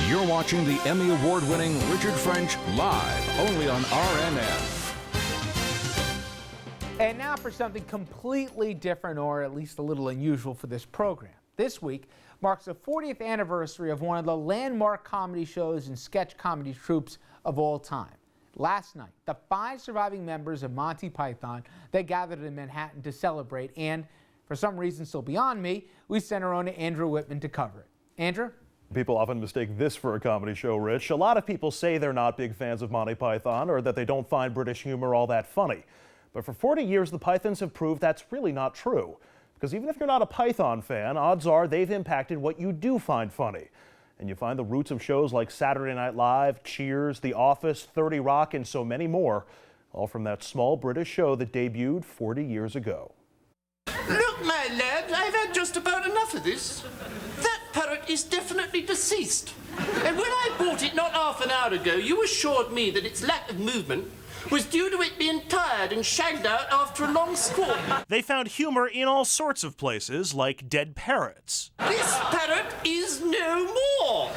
You're watching the Emmy Award-winning Richard French live, only on RNN. And now for something completely different, or at least a little unusual for this program. This week marks the 40th anniversary of one of the landmark comedy shows and sketch comedy troupes of all time. Last night, the 5 surviving members of Monty Python, they gathered in Manhattan to celebrate, and for some reason still beyond me, we sent our own Andrew Whitman to cover it. Andrew? People often mistake this for a comedy show, Rich. A lot of people say they're not big fans of Monty Python or that they don't find British humor all that funny. But for 40 years, the Pythons have proved that's really not true. Because even if you're not a Python fan, odds are they've impacted what you do find funny. And you find the roots of shows like Saturday Night Live, Cheers, The Office, 30 Rock, and so many more, all from that small British show that debuted 40 years ago. Look, my lad, I've had just about enough of this. That parrot is definitely deceased. And when I bought it not half an hour ago, you assured me that its lack of movement was due to it being tired and shagged out after a long squat. They found humor in all sorts of places, like dead parrots. This parrot is no more.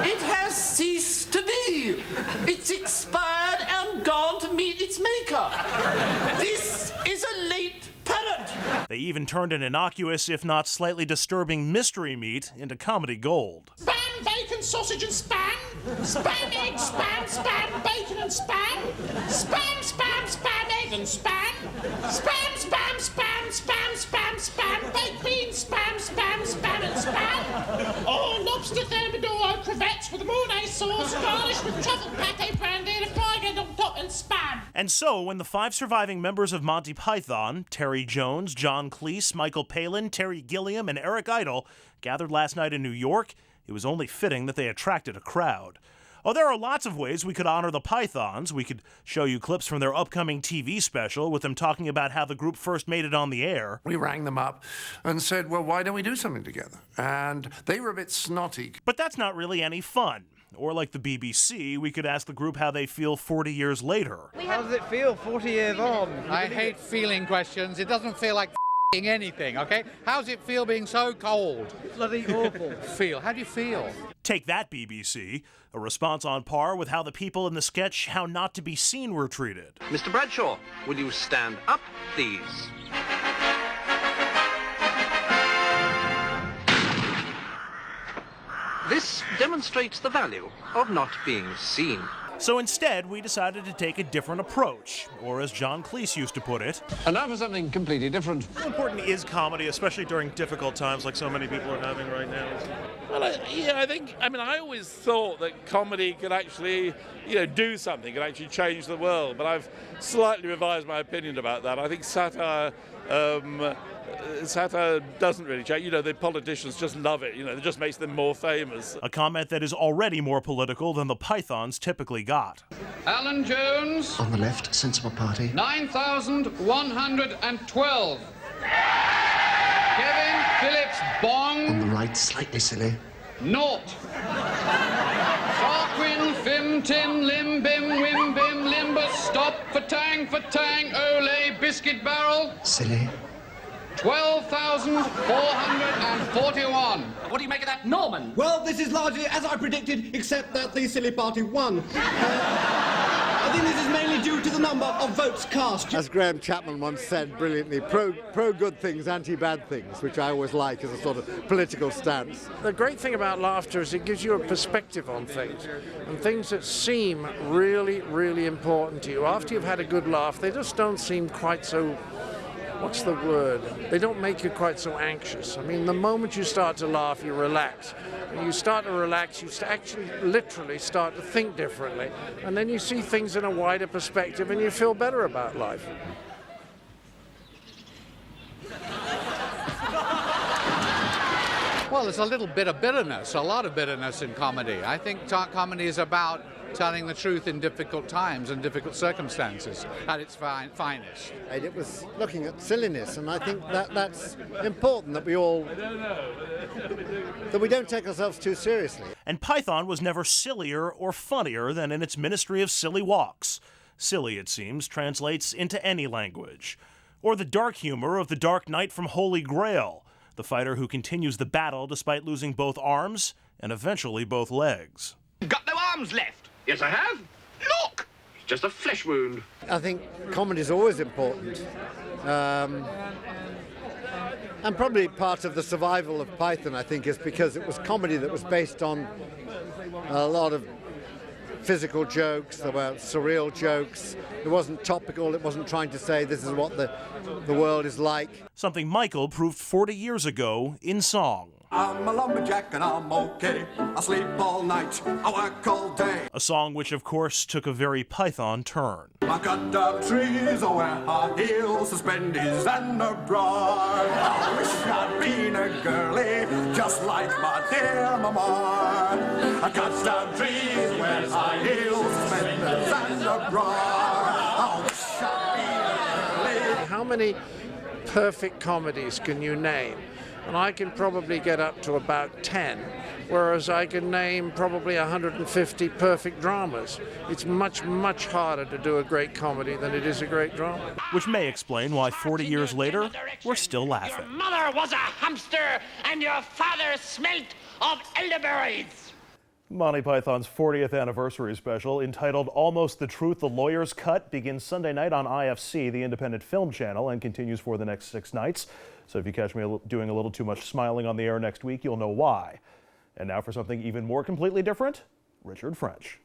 It has ceased to be. It's expired and gone to meet its maker. This is a late parrot. They even turned an innocuous, if not slightly disturbing, mystery meat into comedy gold. Spam, bacon, sausage and spam. Spam, egg, spam, spam, bacon and spam. Spam, spam, spam, egg and spam. Spam, spam, spam, spam, spam, spam, baked beans, spam, spam, spam and spam. Oh, lobster thermidor, crevettes with mayonnaise sauce, garnished with truffle pate brandy and a fried egg on top and spam. And so, when the 5 surviving members of Monty Python, Terry Jones, John Cleese, Michael Palin, Terry Gilliam, and Eric Idle, gathered last night in New York, it was only fitting that they attracted a crowd. Oh, there are lots of ways we could honor the Pythons. We could show you clips from their upcoming TV special with them talking about how the group first made it on the air. We rang them up and said, well, why don't we do something together? And they were a bit snotty. But that's not really any fun. Or like the BBC, we could ask the group how they feel 40 years later. How does it feel 40 years on? I hate feeling questions. It doesn't feel like anything, okay? How's it feel being so cold? Bloody awful. Feel. How do you feel? Take that, BBC. A response on par with how the people in the sketch How Not to Be Seen were treated. Mr. Bradshaw, will you stand up, please? This demonstrates the value of not being seen. So instead, we decided to take a different approach, or as John Cleese used to put it. And now for something completely different. How important is comedy, especially during difficult times like so many people are having right now? Well, I always thought that comedy could actually, do something, could actually change the world. But I've slightly revised my opinion about that. I think satire doesn't really change. The politicians just love it. It just makes them more famous. A comment that is already more political than the Pythons typically got. Alan Jones. On the left, sensible party. 9,112. Kevin Phillips Bong. On the right, slightly silly. Naught. Tarquin, Fim, Tim, Lim, Bim, Wim, Bim, Limbus, Stop, Fatang, Ole, Biscuit Barrel. Silly. 12,441. What do you make of that, Norman? Well, this is largely as I predicted, except that the silly party won. I think this is mainly due to the number of votes cast. As Graham Chapman once said brilliantly, pro good things, anti-bad things, which I always like as a sort of political stance. The great thing about laughter is it gives you a perspective on things, and things that seem really, really important to you. After you've had a good laugh, they just don't seem quite so... What's the word? They don't make you quite so anxious. I mean, the moment you start to laugh, you relax. When you start to relax, you actually literally start to think differently. And then you see things in a wider perspective and you feel better about life. Well, there's a little bit of bitterness, a lot of bitterness in comedy. I think comedy is about telling the truth in difficult times and difficult circumstances at its finest. And it was looking at silliness, and I think that's important that we don't take ourselves too seriously. And Python was never sillier or funnier than in its ministry of silly walks. Silly, it seems, translates into any language. Or the dark humor of the Dark Knight from Holy Grail, the fighter who continues the battle despite losing both arms and eventually both legs. Got no arms left? Yes, I have. Look! It's just a flesh wound. I think comedy is always important. And probably part of the survival of Python, I think, is because it was comedy that was based on a lot of physical jokes, there were surreal jokes. It wasn't topical, it wasn't trying to say this is what the world is like. Something Michael proved 40 years ago in song. I'm a lumberjack and I'm okay. I sleep all night, I work all day. A song which, of course, took a very Python turn. I cut down trees, I wear high heels, suspenders and a bra. I wish I'd been a girlie, just like my dear mama. I cut down trees, wear high heels, suspenders and a bra. I wish I'd been a girlie. How many perfect comedies can you name? And I can probably get up to about 10, whereas I can name probably 150 perfect dramas. It's much, much harder to do a great comedy than it is a great drama. Which may explain why 40 years later, we're still laughing. Your mother was a hamster and your father smelt of elderberries. Monty Python's 40th anniversary special, entitled Almost the Truth, The Lawyer's Cut, begins Sunday night on IFC, the independent film channel, and continues for the next 6 nights. So if you catch me doing a little too much smiling on the air next week, you'll know why. And now for something even more completely different, Richard French.